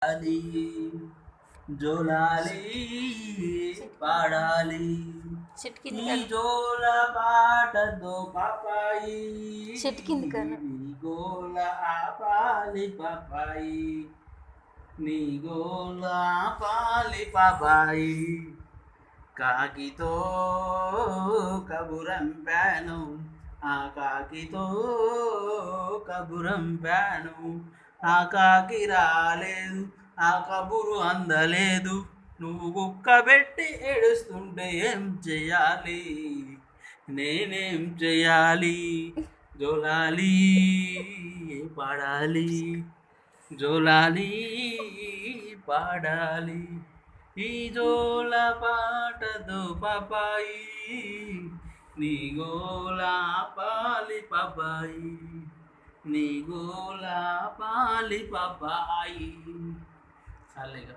పాడాలి జోలాలి పాడాలి చెట్టు కింద ఈ జోల పాటతో పాపాయి చెట్టు కింద కన్నా నీ గోల ఆపాలి పాపాయి నీ గోల ఆపాలి పాపాయి కాకితో కబురంపాను ఆ కాకితో కబురంపాను ఆ కాకి రాలేదు ఆ కబురు అందలేదు నువ్వు కుక్క పెట్టి ఏడుస్తుంటే ఏం చెయ్యాలి నేనేం చెయ్యాలి జోలాలి పాడాలి జోలాలి పాడాలి ఈ జోల పాటతో పాపాయి నీ గోల పాలి పాపాయి నీ గోల పాలి పాపాయి చాలేగా